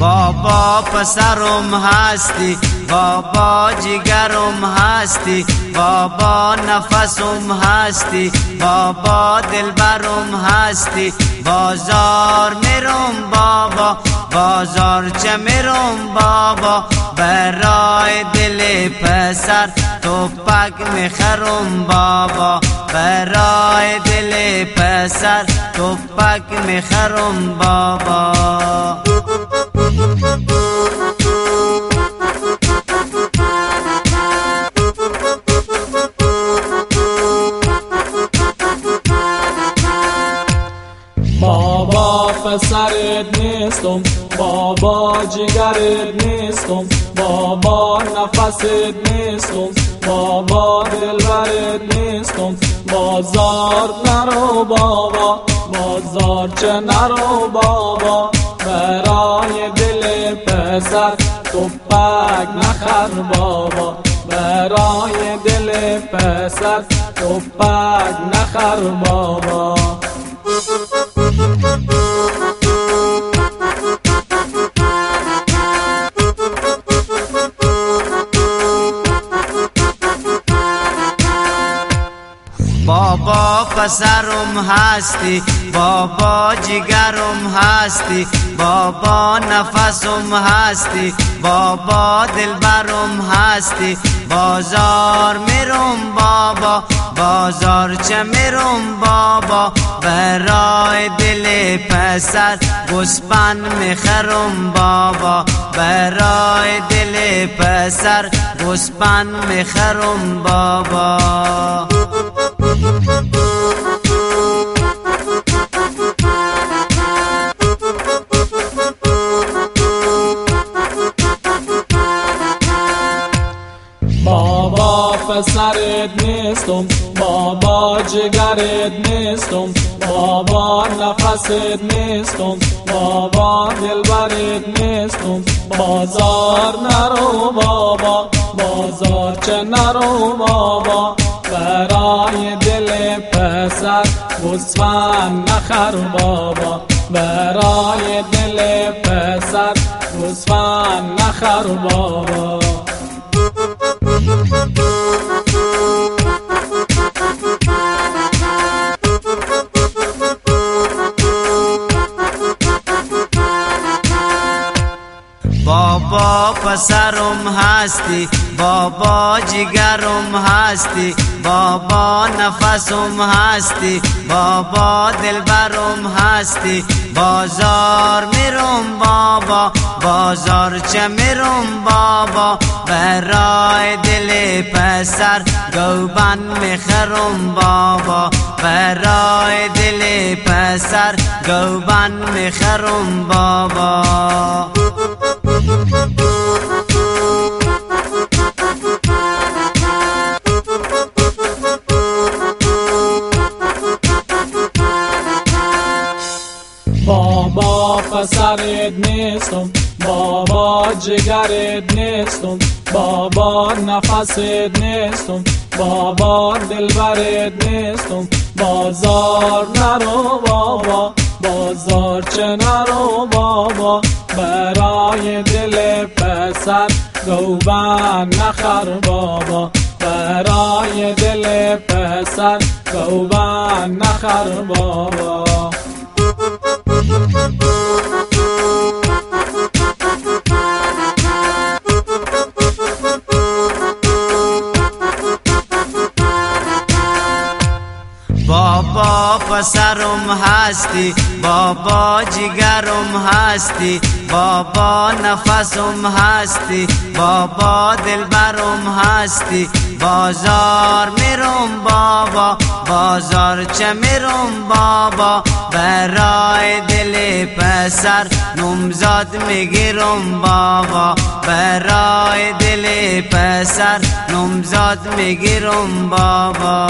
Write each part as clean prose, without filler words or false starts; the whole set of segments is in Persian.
بابا پسرم هستی، بابا جگرم هستی، بابا نفسم هستی، بابا دلبرم هستی. بازار میرم بابا، بازار چه میرم بابا، برای دل پسر توپک میخرم بابا، برای دل پسر توپک میخرم بابا. بابا پسرت نیستم، بابا جگرت نیستم، بابا نفست نیستم، بابا دلبرت نیستم. بازار نرو بابا، بازار چه نرو بابا، برای دل پسر توپک نخر بابا، برای دل پسر توپک نخر بابا. بابا پسرم هستی، بابا جگرم هستی، بابا نفسم هستی، بابا دلبرم هستی. بازار میرم بابا، بازار چه میرم بابا، برای دل پسر گوسپند میخرم بابا، برای دل پسر گوسپند میخرم بابا. بابا پسرت نیستم، بابا جگرت نیستم، بابا نفست نیستم، بابا دلبرت نیستم. بازار نرو بابا، بازار چه نرو بابا، برای دل پسر گوسفند نخر بابا، برای دل پسر گوسفند نخر بابا. بابا پسرم هستی، بابا جگرم هستی، بابا نفسم هستی، بابا دلبرم هستی. بازار میرم بابا، بازار چه میرم بابا، برای دل پسر گوبند میخرم بابا، برای دل پسر گوبند میخرم بابا. بابا پسرت نیستم، بابا جگرت نیستم، بابا نفست نیستم، بابا دلبرت نیستم. بازار نرو بابا، بازار چه نرو بابا، برای دل پسر گوبند نخر بابا، برای دل پسر گوبند نخر بابا. بابا پسرم هستی، بابا جگرم هستی، بابا نفسم هستی، بابا دلبرم هستی. بازار میرم بابا، بازار چه میرم بابا، برای دل پسر نمزاد میگیرم بابا، برای دل پسر نمزاد میگیرم بابا.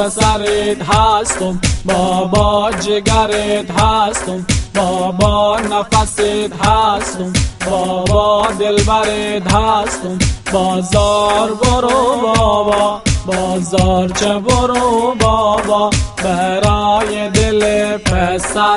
پسرت هستم، بابا جگرت هستم، بابا نفست هستم، بابا دلبرت هستم. بازار برو بابا، بازار چه برو بابا، برای دل پسر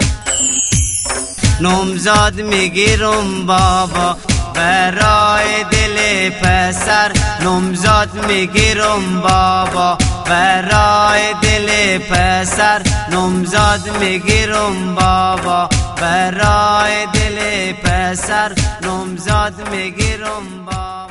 نامزاد میگیرم بابا، برای دل پسر نامزاد میگیرم بابا، برای دل پسر نامزاد میگیرم بابا، برای دل پسر نامزاد میگیرم بابا.